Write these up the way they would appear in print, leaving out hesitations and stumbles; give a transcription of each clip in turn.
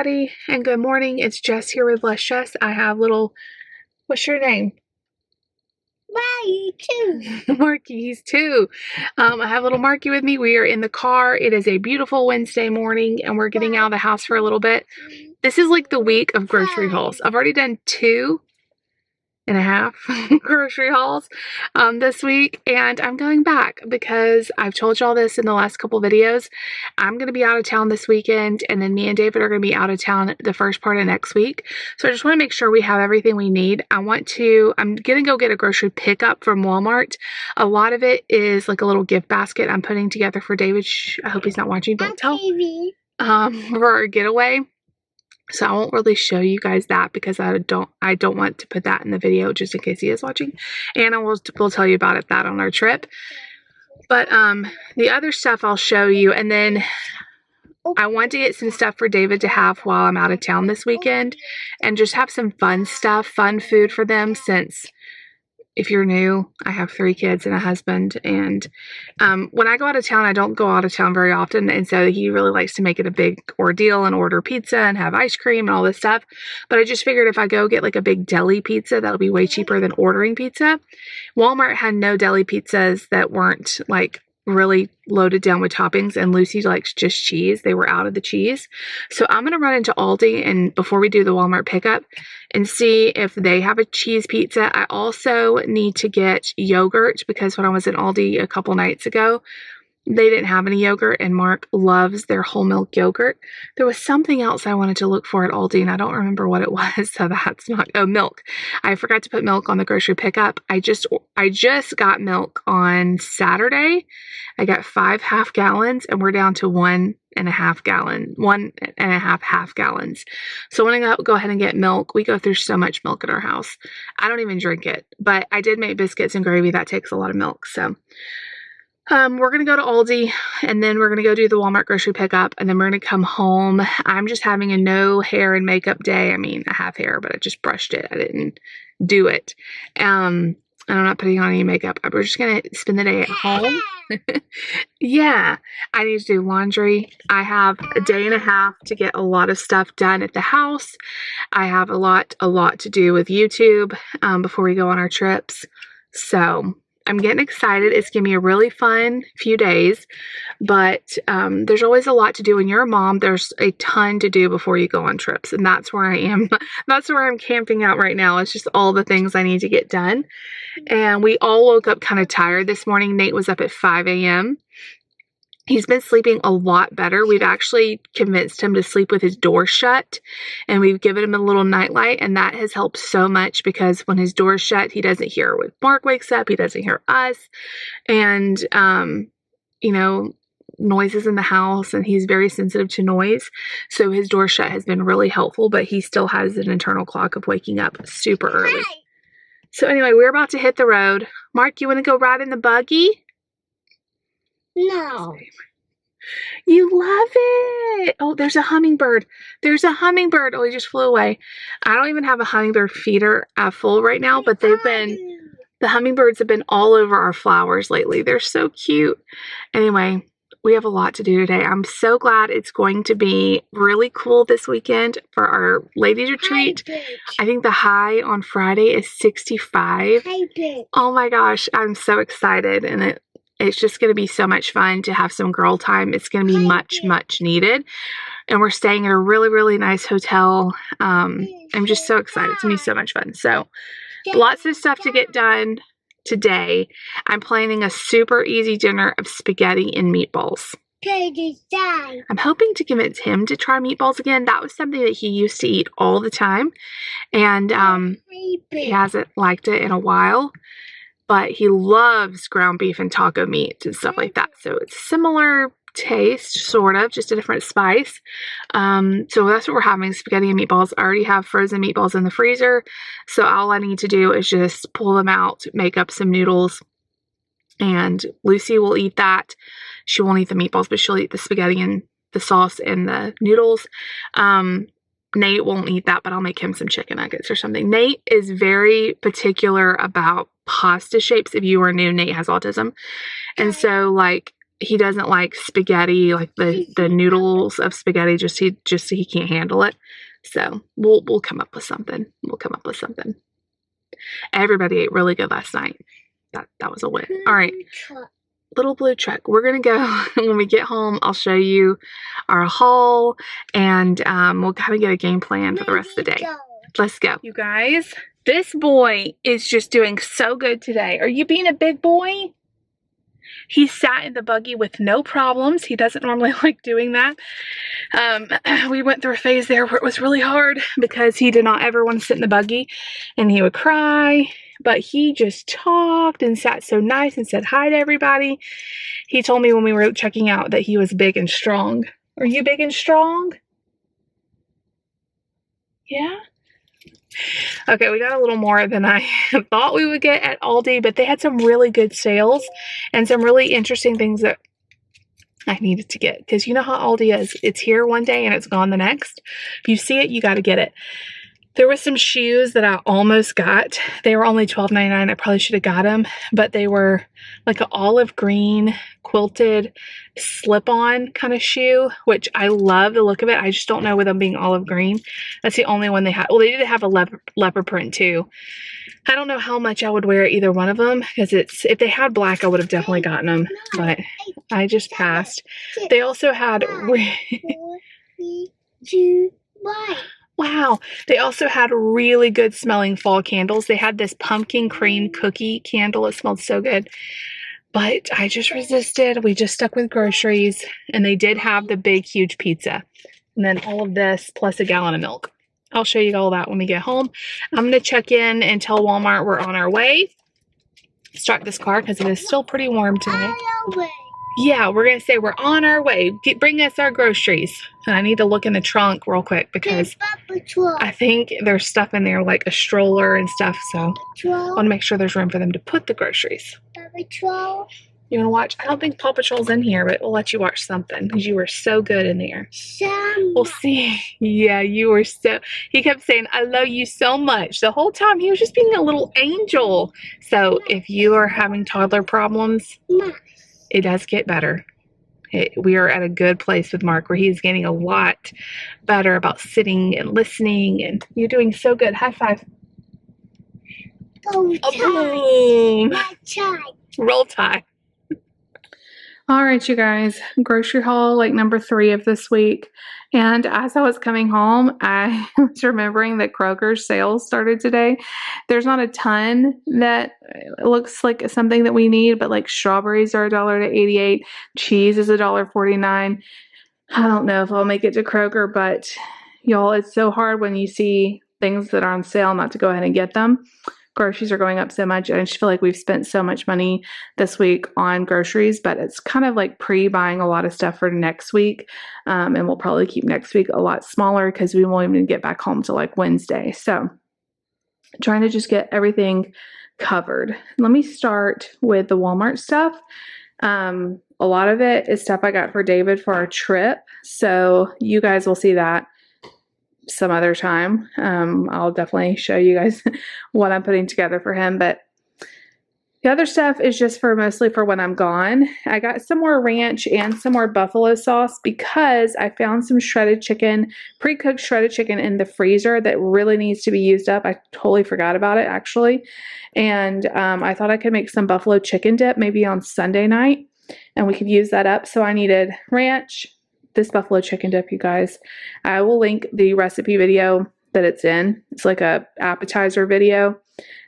everybody, and good morning. It's Jess here with Less Jess. I have little, what's your name? Marky's too. I have little Marky with me. We are in the car. It is a beautiful Wednesday morning, and we're getting out of the house for a little bit. This is like the week of grocery hauls. I've already done 2.5 grocery hauls this week, and I'm going back because I've told y'all this in the last couple videos. I'm going to be out of town this weekend, and then me and David are going to be out of town the first part of next week. So I just want to make sure we have everything we need. I'm going to go get a grocery pickup from Walmart. A lot of it is like a little gift basket I'm putting together for David. I hope he's not watching. Don't tell. For our getaway. So I won't really show you guys that because I don't want to put that in the video just in case he is watching. And we'll tell you about that on our trip. But the other stuff I'll show you. And then I want to get some stuff for David to have while I'm out of town this weekend. And just have some fun stuff, fun food for them, since if you're new, I have 3 kids and a husband, and when I go out of town, I don't go out of town very often, and so he really likes to make it a big ordeal and order pizza and have ice cream and all this stuff. But I just figured if I go get like a big deli pizza, that'll be way cheaper than ordering pizza. Walmart had no deli pizzas that weren't like really loaded down with toppings, and Lucy likes just cheese. They were out of the cheese. So I'm going to run into Aldi and before we do the Walmart pickup and see if they have a cheese pizza. I also need to get yogurt because when I was in Aldi a couple nights ago, they didn't have any yogurt, and Mark loves their whole milk yogurt. There was something else I wanted to look for at Aldi, and I don't remember what it was, so that's not... Oh, milk. I forgot to put milk on the grocery pickup. I just got milk on Saturday. I got 5 half gallons, and we're down to 1.5 half gallons. So when I go ahead and get milk, we go through so much milk at our house. I don't even drink it, but I did make biscuits and gravy. That takes a lot of milk, so... we're going to go to Aldi, and then we're going to go do the Walmart grocery pickup, and then we're going to come home. I'm just having a no hair and makeup day. I mean, I have hair, but I just brushed it. I didn't do it. And I'm not putting on any makeup. We're just going to spend the day at home. Yeah, I need to do laundry. I have a day and a half to get a lot of stuff done at the house. I have a lot to do with YouTube before we go on our trips. So... I'm getting excited. It's going to be a really fun few days, but there's always a lot to do when you're a mom. There's a ton to do before you go on trips, and that's where I am. That's where I'm camping out right now. It's just all the things I need to get done. And we all woke up kind of tired this morning. Nate was up at 5 a.m. He's been sleeping a lot better. We've actually convinced him to sleep with his door shut, and we've given him a little nightlight, and that has helped so much because when his door's shut, he doesn't hear when Mark wakes up. He doesn't hear us, and, you know, noises in the house, and he's very sensitive to noise. So his door shut has been really helpful, but he still has an internal clock of waking up super early. So anyway, we're about to hit the road. Mark, you want to go ride in the buggy? No. You love it. Oh, there's a hummingbird. There's a hummingbird. Oh, he just flew away. I don't even have a hummingbird feeder full right now, but the hummingbirds have been all over our flowers lately. They're so cute. Anyway, we have a lot to do today. I'm so glad it's going to be really cool this weekend for our ladies retreat. I think the high on Friday is 65. Oh my gosh, I'm so excited, and it's just going to be so much fun to have some girl time. It's going to be much needed. And we're staying at a really nice hotel. I'm just so excited. It's going to be so much fun. So lots of stuff to get done today. I'm planning a super easy dinner of spaghetti and meatballs. I'm hoping to convince him to try meatballs again. That was something that he used to eat all the time. And he hasn't liked it in a while. But he loves ground beef and taco meat and stuff like that. So it's similar taste, sort of, just a different spice. So that's what we're having, spaghetti and meatballs. I already have frozen meatballs in the freezer. So all I need to do is just pull them out, make up some noodles. And Lucy will eat that. She won't eat the meatballs, but she'll eat the spaghetti and the sauce and the noodles. Nate won't eat that, but I'll make him some chicken nuggets or something. Nate is very particular about pasta shapes. If you are new, Nate has autism. And so, like, he doesn't like spaghetti, like the noodles of spaghetti, just he can't handle it. So we'll come up with something. We'll come up with something. Everybody ate really good last night. That was a win. All right. Little blue truck. We're gonna go when we get home. I'll show you our haul, and we'll kind of get a game plan for the rest of the day. Let's go, you guys. This boy is just doing so good today. Are you being a big boy? He sat in the buggy with no problems. He doesn't normally like doing that. We went through a phase there where it was really hard because he did not ever want to sit in the buggy, and he would cry. But he just talked and sat so nice and said hi to everybody. He told me when we were checking out that he was big and strong. Are you big and strong? Yeah? Okay, we got a little more than I thought we would get at Aldi, but they had some really good sales and some really interesting things that I needed to get. Because you know how Aldi is. It's here one day and it's gone the next. If you see it, you got to get it. There was some shoes that I almost got. They were only $12.99. I probably should have got them, but they were like an olive green quilted slip-on kind of shoe, which I love the look of it. I just don't know with them being olive green. That's the only one they had. Well, they did have a leopard print too. I don't know how much I would wear either one of them, because if they had black, I would have definitely gotten them, but I just passed. They also had... Wow, they also had really good smelling fall candles. They had this pumpkin cream cookie candle. It smelled so good. But I just resisted. We just stuck with groceries. And they did have the big, huge pizza. And then all of this plus a gallon of milk. I'll show you all that when we get home. I'm going to check in and tell Walmart we're on our way. Start this car because it is still pretty warm today. Yeah, we're going to say we're on our way. Bring us our groceries. And I need to look in the trunk real quick because I think there's stuff in there like a stroller and stuff. So I want to make sure there's room for them to put the groceries. You want to watch? I don't think Paw Patrol's in here, but we'll let you watch something because you were so good in there. We'll see. Yeah, you were so... He kept saying, I love you so much. The whole time he was just being a little angel. So if you are having toddler problems... It does get better. We are at a good place with Mark where he's getting a lot better about sitting and listening, and you're doing so good. High five. Boom. Roll Tide. All right, you guys, grocery haul like number 3 of this week. And as I was coming home, I was remembering that Kroger's sales started today. There's not a ton that looks like something that we need, but like strawberries are $1.88. Cheese is $1.49. I don't know if I'll make it to Kroger, but y'all, it's so hard when you see things that are on sale not to go ahead and get them. Groceries are going up so much, and I just feel like we've spent so much money this week on groceries, but it's kind of like pre-buying a lot of stuff for next week, and we'll probably keep next week a lot smaller because we won't even get back home till like Wednesday. So trying to just get everything covered. Let me start with the Walmart stuff. A lot of it is stuff I got for David for our trip, so you guys will see that some other time. I'll definitely show you guys what I'm putting together for him, but the other stuff is just mostly for when I'm gone. I got some more ranch and some more buffalo sauce because I found some shredded chicken, pre-cooked shredded chicken in the freezer that really needs to be used up. I totally forgot about it actually, and I thought I could make some buffalo chicken dip maybe on Sunday night and we could use that up. So I needed ranch, this buffalo chicken dip, you guys. I will link the recipe video that it's in. It's like a appetizer video.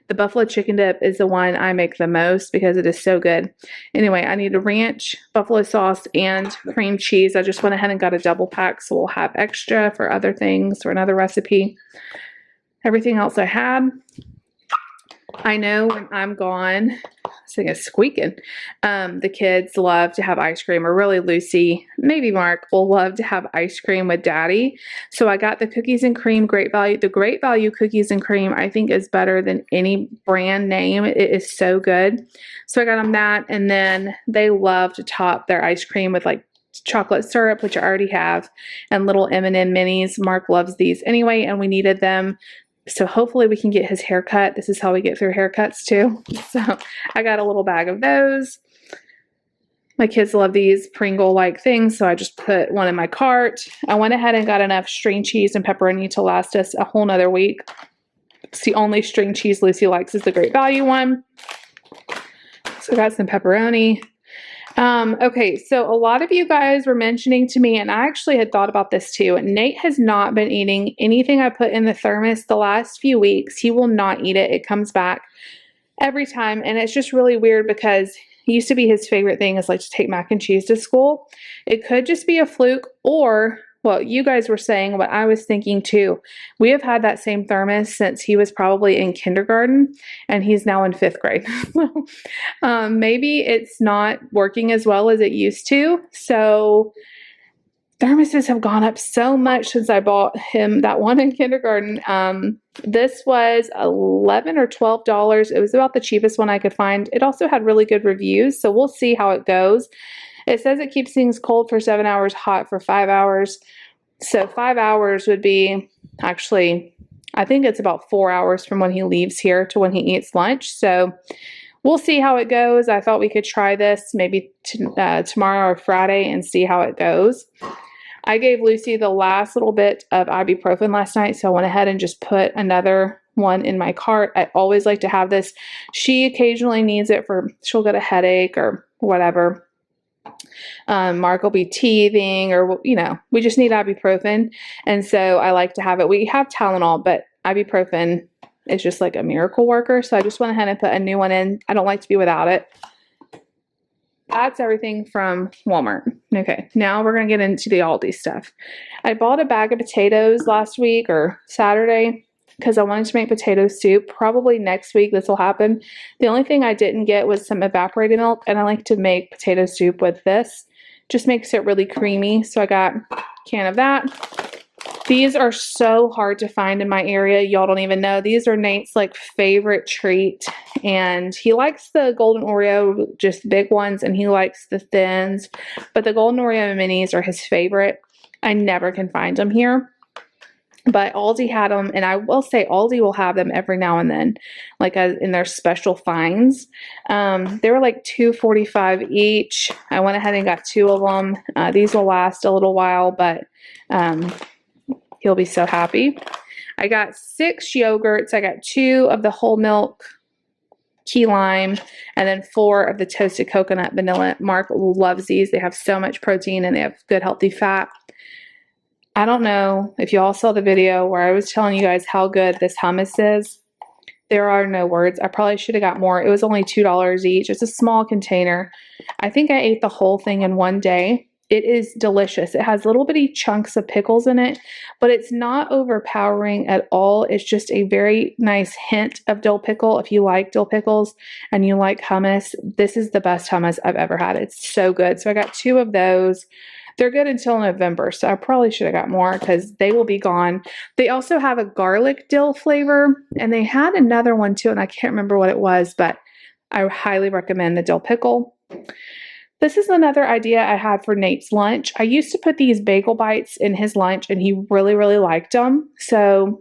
The buffalo chicken dip is the one I make the most because it is so good. Anyway, I need a ranch, buffalo sauce, and cream cheese. I just went ahead and got a double pack, so we'll have extra for other things or another recipe. Everything else I had. I know when I'm gone, this thing is squeaking. The kids love to have ice cream, or really Lucy, maybe Mark, will love to have ice cream with Daddy. So I got the cookies and cream Great Value. The Great Value cookies and cream I think is better than any brand name. It is so good. So I got them that, and then they love to top their ice cream with like chocolate syrup, which I already have, and little M&M minis. Mark loves these anyway, and we needed them. So hopefully we can get his haircut. This is how we get through haircuts too. So I got a little bag of those. My kids love these Pringle-like things, so I just put one in my cart. I went ahead and got enough string cheese and pepperoni to last us a whole nother week. It's the only string cheese Lucy likes is the Great Value one. So I got some pepperoni. Okay, so a lot of you guys were mentioning to me, and I actually had thought about this too, Nate has not been eating anything I put in the thermos the last few weeks. He will not eat it. It comes back every time, and it's just really weird because it used to be his favorite thing is like to take mac and cheese to school. It could just be a fluke, or, well, you guys were saying what I was thinking too. We have had that same thermos since he was probably in kindergarten, and he's now in 5th grade. Maybe it's not working as well as it used to. So thermoses have gone up so much since I bought him that one in kindergarten. This was $11 or $12. It was about the cheapest one I could find. It also had really good reviews, so we'll see how it goes. It says it keeps things cold for 7 hours, hot for 5 hours. So 5 hours would be, actually, I think it's about 4 hours from when he leaves here to when he eats lunch. So we'll see how it goes. I thought we could try this maybe tomorrow or Friday and see how it goes. I gave Lucy the last little bit of ibuprofen last night, so I went ahead and just put another one in my cart. I always like to have this. She occasionally needs it for, she'll get a headache or whatever. Mark will be teething, or, you know, we just need ibuprofen. And so I like to have it. We have Tylenol, but ibuprofen is just like a miracle worker. So I just went ahead and put a new one in. I don't like to be without it. That's everything from Walmart. Okay, now we're going to get into the Aldi stuff. I bought a bag of potatoes last week or Saturday because I wanted to make potato soup. Probably next week this will happen. The only thing I didn't get was some evaporated milk, and I like to make potato soup with this. Just makes it really creamy. So I got a can of that. These are so hard to find in my area. Y'all don't even know. These are Nate's like favorite treat, and he likes the golden Oreo, just big ones, and he likes the thins, but the golden Oreo minis are his favorite. I never can find them here, but Aldi had them, and I will say Aldi will have them every now and then, like in their special finds. They were like $2.45 each. I went ahead and got 2 of them. These will last a little while, but he'll be so happy. I got 6 yogurts. I got 2 of the whole milk key lime, and then 4 of the toasted coconut vanilla. Mark loves these. They have so much protein and they have good healthy fat. I don't know if you all saw the video where I was telling you guys how good this hummus is. There are no words. I probably should have got more. It was only $2 each. It's a small container. I think I ate the whole thing in one day. It is delicious. It has little bitty chunks of pickles in it, but it's not overpowering at all. It's just a very nice hint of dill pickle. If you like dill pickles and you like hummus, this is the best hummus I've ever had. It's so good. So I got 2 of those. They're good until November, so I probably should have got more because they will be gone. They also have a garlic dill flavor, and they had another one too, and I can't remember what it was, but I highly recommend the dill pickle. This is another idea I had for Nate's lunch. I used to put these bagel bites in his lunch, and he really, really liked them. So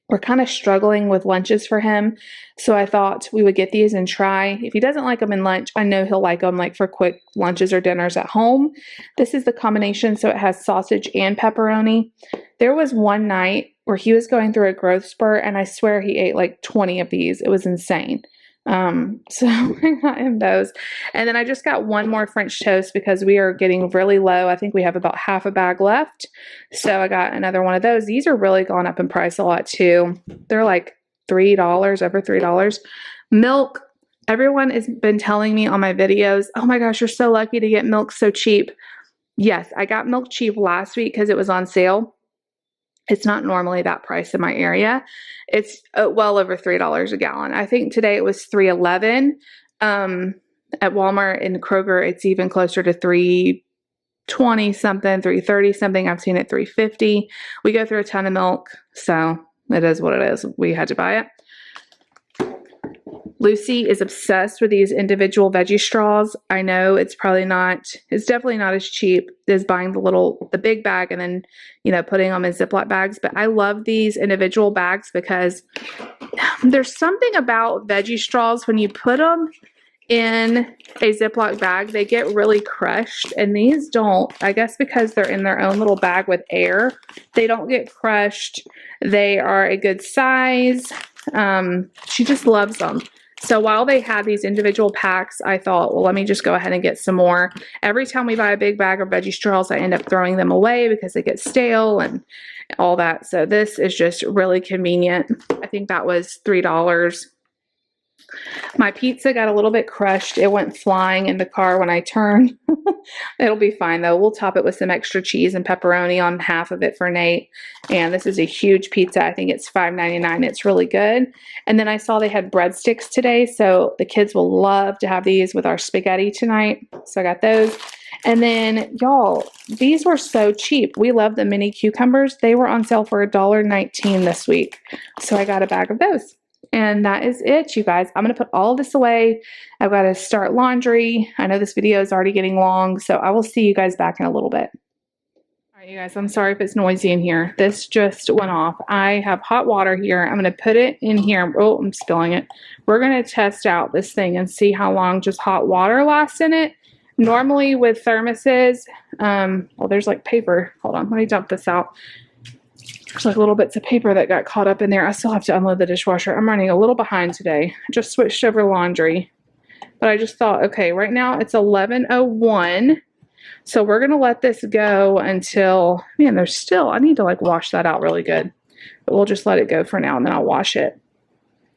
we're kind of struggling with lunches for him. So I thought we would get these and try. If he doesn't like them in lunch, I know he'll like them like for quick lunches or dinners at home. This is the combination, so it has sausage and pepperoni. There was one night where he was going through a growth spurt, and I swear he ate like 20 of these. It was insane. So I got him those. And then I just got one more French toast because we are getting really low. I think we have about half a bag left. So I got another one of those. These are really gone up in price a lot too. They're like $3, over $3. Milk. Everyone has been telling me on my videos, oh my gosh, you're so lucky to get milk so cheap. Yes, I got milk cheap last week because it was on sale. It's not normally that price in my area. It's well over $3 a gallon. I think today it was $3.11. At Walmart and Kroger, it's even closer to $3.20 something, $3.30 something. I've seen it $3.50. We go through a ton of milk, so it is what it is. We had to buy it. Lucy is obsessed with these individual veggie straws. I know it's definitely not as cheap as buying the big bag and then, you know, putting them in Ziploc bags. But I love these individual bags because there's something about veggie straws when you put them in a Ziploc bag, they get really crushed, and these don't. I guess because they're in their own little bag with air, they don't get crushed. They are a good size. She just loves them. So while they had these individual packs, I thought, well, let me just go ahead and get some more. Every time we buy a big bag of veggie straws, I end up throwing them away because they get stale and all that. So this is just really convenient. I think that was $3. My pizza got a little bit crushed. It went flying in the car when I turned. It'll be fine though. We'll top it with some extra cheese and pepperoni on half of it for Nate. And this is a huge pizza. I think it's $5.99. It's really good. And then I saw they had breadsticks today, so the kids will love to have these with our spaghetti tonight. So I got those. And then y'all, these were so cheap. We love the mini cucumbers. They were on sale for $1.19 this week. So I got a bag of those. And that is it, you guys. I'm going to put all this away. I've got to start laundry. I know this video is already getting long, so I will see you guys back in a little bit. All right, you guys, I'm sorry if it's noisy in here. This just went off. I have hot water here. I'm going to put it in here. Oh, I'm spilling it. We're going to test out this thing and see how long just hot water lasts in it. Normally with thermoses, well, there's like paper. Hold on, let me dump this out. There's like little bits of paper that got caught up in there. I still have to unload the dishwasher. I'm running a little behind today. I just switched over laundry. But I just thought, okay, right now it's 11:01. So we're going to let this go until, man, there's still, I need to like wash that out really good. But we'll just let it go for now and then I'll wash it.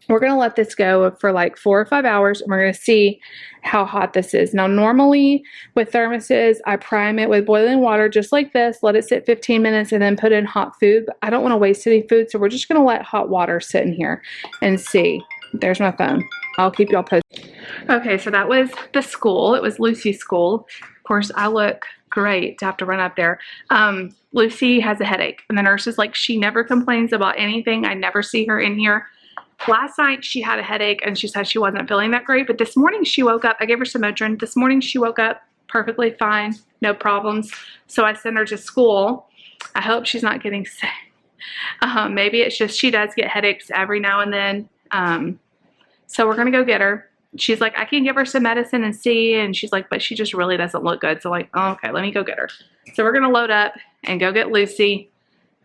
We're going to let this go for like 4 or 5 hours and we're going to see how hot this is. Now, normally with thermoses, I prime it with boiling water just like this, let it sit 15 minutes and then put in hot food. But I don't want to waste any food, so we're just going to let hot water sit in here and see. There's my phone. I'll keep y'all posted. Okay, so that was the school. It was Lucy's school. Of course, I look great to have to run up there. Lucy has a headache and the nurse is like, she never complains about anything. I never see her in here. Last night she had a headache and she said she wasn't feeling that great, but this morning she woke up. I gave her some Motrin. This morning she woke up perfectly fine, no problems. So I sent her to school. I hope she's not getting sick. Maybe it's just she does get headaches every now and then. So we're going to go get her. She's like, I can give her some medicine and see. And she's like, but she just really doesn't look good. So like, oh, okay, let me go get her. So we're going to load up and go get Lucy.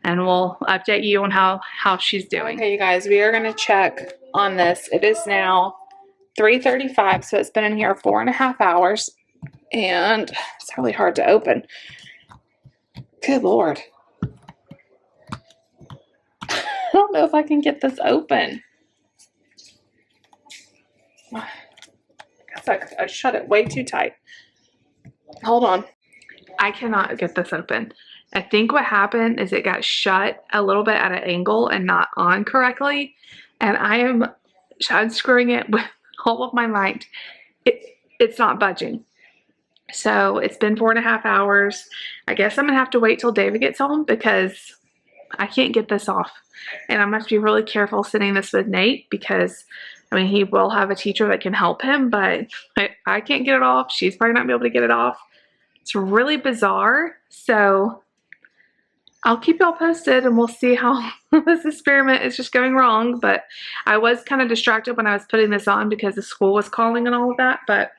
And we'll update you on how she's doing. Okay, you guys, we are going to check on this. It is now 3:35, so it's been in here 4.5 hours. And it's really hard to open. Good Lord. I don't know if I can get this open. I guess I shut it way too tight. Hold on. I cannot get this open. I think what happened is it got shut a little bit at an angle and not on correctly. And I am unscrewing it with all of my might. It's not budging. So it's been 4.5 hours. I guess I'm going to have to wait till David gets home because I can't get this off. And I must be really careful sitting this with Nate because, I mean, he will have a teacher that can help him, but I can't get it off. She's probably not going to be able to get it off. It's really bizarre. So I'll keep y'all posted and we'll see how this experiment is just going wrong. But I was kind of distracted when I was putting this on because the school was calling and all of that. But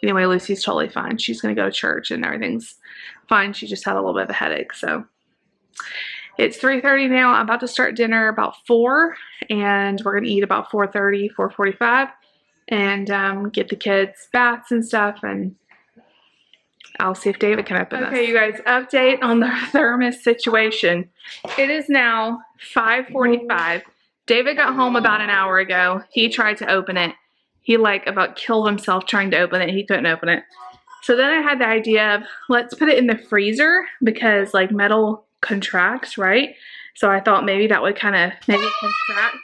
anyway, Lucy's totally fine. She's going to go to church and everything's fine. She just had a little bit of a headache. So it's 3:30 now. I'm about to start dinner about 4 and we're going to eat about 4:30, 4:45 and get the kids baths and stuff, and I'll see if David can open this. Okay, you guys, update on the thermos situation. It is now 5:45. David got home about an hour ago. He tried to open it. He like about killed himself trying to open it. He couldn't open it. So then I had the idea of let's put it in the freezer because like metal contracts, right? So I thought maybe that would kind of make it contract.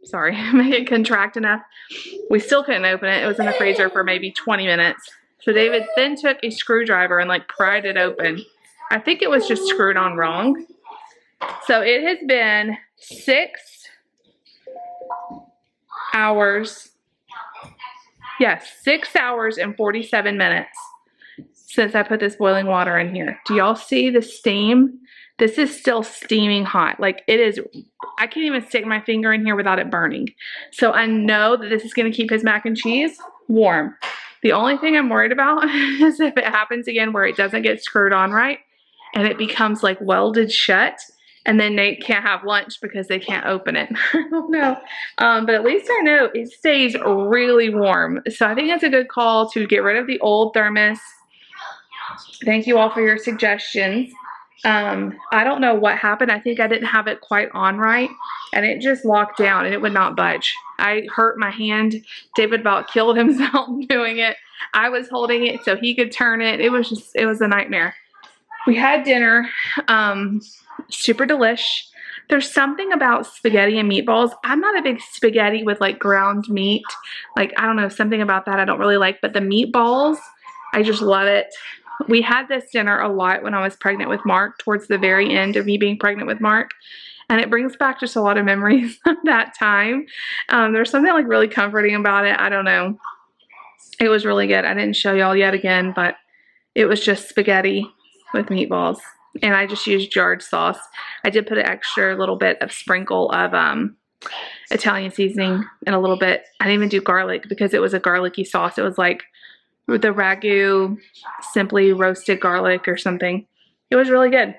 Sorry, make it contract enough. We still couldn't open it. It was in the freezer for maybe 20 minutes. So David then took a screwdriver and like pried it open. I think it was just screwed on wrong. So it has been 6 hours. Yes, 6 hours and 47 minutes since I put this boiling water in here. Do y'all see the steam This is still steaming hot. Like, it is, I can't even stick my finger in here without it burning. So I know that this is going to keep his mac and cheese warm. The only thing I'm worried about is if it happens again where it doesn't get screwed on right and it becomes like welded shut, and then Nate can't have lunch because they can't open it. I don't know. But at least I know it stays really warm. So I think it's a good call to get rid of the old thermos. Thank you all for your suggestions. I don't know what happened. I think I didn't have it quite on right, and it just locked down and it would not budge. I hurt my hand. David about killed himself doing it. I was holding it so he could turn it. It was a nightmare. We had dinner, super delish. There's something about spaghetti and meatballs. I'm not a big spaghetti with like ground meat. Like, I don't know, something about that I don't really like, but the meatballs, I just love it. We had this dinner a lot when I was pregnant with Mark, towards the very end of me being pregnant with Mark. And it brings back just a lot of memories of that time. There's something like really comforting about it. I don't know. It was really good. I didn't show y'all yet again, but it was just spaghetti with meatballs. And I just used jarred sauce. I did put an extra little bit of sprinkle of Italian seasoning and a little bit. I didn't even do garlic because it was a garlicky sauce. It was like with the ragu, simply roasted garlic or something. It was really good.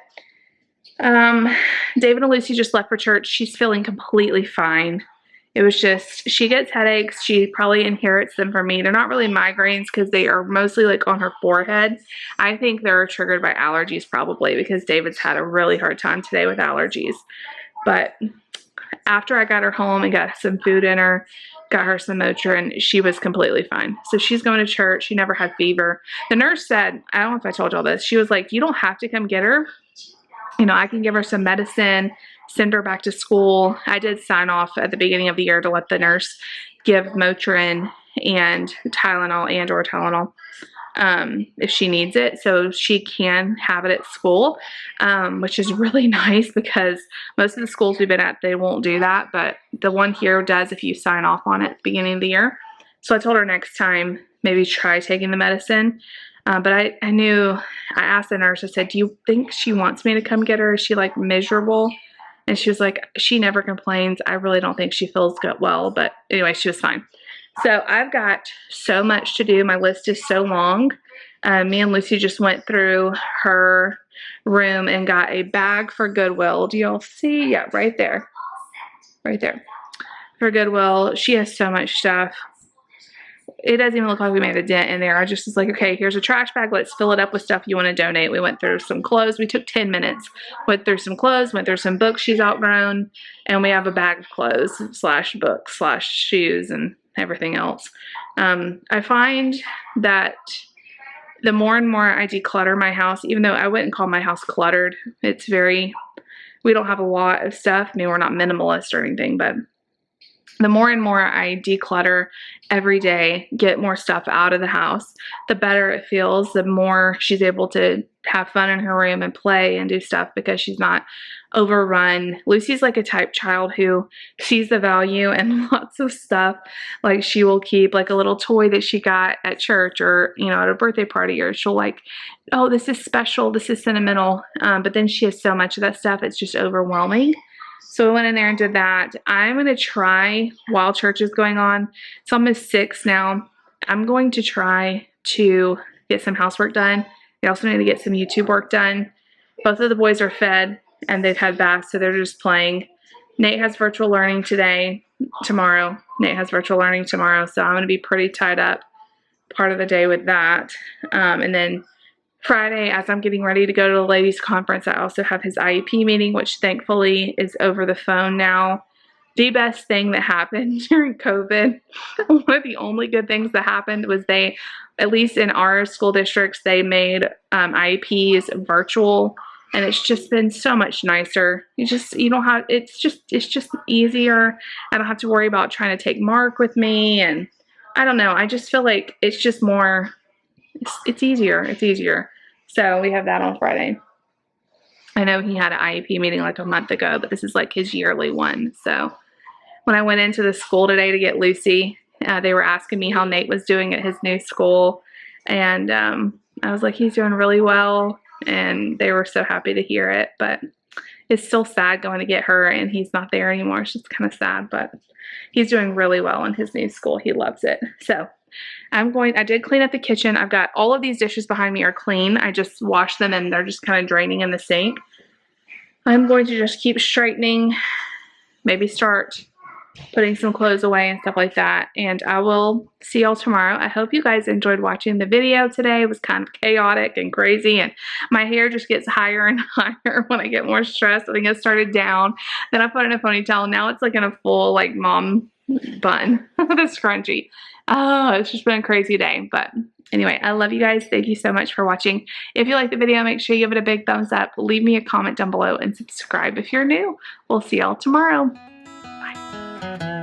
David and Lucy just left for church. She's feeling completely fine. It was just, she gets headaches. She probably inherits them from me. They're not really migraines because they are mostly like on her forehead. I think they're triggered by allergies probably, because David's had a really hard time today with allergies. But after I got her home and got some food in her, got her some Motrin, she was completely fine. So she's going to church. She never had fever. The nurse said, I don't know if I told y'all this, she was like, you don't have to come get her. You know, I can give her some medicine, send her back to school. I did sign off at the beginning of the year to let the nurse give Motrin and Tylenol and or Tylenol if she needs it, so she can have it at school, which is really nice because most of the schools we've been at, they won't do that, but the one here does if you sign off on it at the beginning of the year. So I told her next time, maybe try taking the medicine. But I asked the nurse, I said, do you think she wants me to come get her? Is she like miserable? And she was like, she never complains. I really don't think she feels good well, but anyway, she was fine. So I've got so much to do. My list is so long. Me and Lucy just went through her room and got a bag for Goodwill. Do y'all see? Yeah, right there. Right there. For Goodwill. She has so much stuff. It doesn't even look like we made a dent in there. I just was like, okay, here's a trash bag. Let's fill it up with stuff you want to donate. We went through some clothes. We took 10 minutes. Went through some clothes, went through some books she's outgrown, and we have a bag of clothes / books / shoes and everything else. I find that the more and more I declutter my house, even though I wouldn't call my house cluttered, it's very, we don't have a lot of stuff. I mean, we're not minimalist or anything, but the more and more I declutter every day, get more stuff out of the house, the better it feels, the more she's able to have fun in her room and play and do stuff because she's not overrun. Lucy's like a type child who sees the value in lots of stuff. Like, she will keep like a little toy that she got at church or, you know, at a birthday party, or she'll like, oh, this is special, this is sentimental. But then she has so much of that stuff, it's just overwhelming. So I went in there and did that. I'm going to try, while church is going on, it's almost 6 now, I'm going to try to get some housework done. I also need to get some YouTube work done. Both of the boys are fed and they've had baths, so they're just playing. Nate has virtual learning tomorrow. Nate has virtual learning tomorrow, so I'm going to be pretty tied up part of the day with that. And then Friday, as I'm getting ready to go to the ladies' conference, I also have his IEP meeting, which thankfully is over the phone now. The best thing that happened during COVID, one of the only good things that happened was they, at least in our school districts, they made IEPs virtual, and it's just been so much nicer. You don't have, it's just easier. I don't have to worry about trying to take Mark with me, and I don't know, I just feel like it's just more, it's easier. So we have that on Friday. I know he had an IEP meeting like a month ago, but this is like his yearly one. So when I went into the school today to get Lucy, they were asking me how Nate was doing at his new school. And I was like, he's doing really well. And they were so happy to hear it. But is still sad going to get her, and he's not there anymore. It's just kind of sad, but he's doing really well in his new school. He loves it. So I did clean up the kitchen. I've got all of these dishes behind me are clean. I just washed them and they're just kind of draining in the sink. I'm going to just keep straightening, maybe start putting some clothes away and stuff like that, and I will see y'all tomorrow. I hope you guys enjoyed watching the video today. It was kind of chaotic and crazy, and my hair just gets higher and higher when I get more stressed. I think I started down, then I put it in a ponytail. Now it's like in a full like mom bun with a scrunchie. Oh, it's just been a crazy day, but anyway, I love you guys. Thank you so much for watching. If you like the video, make sure you give it a big thumbs up. Leave me a comment down below and subscribe if you're new. We'll see y'all tomorrow. Bye.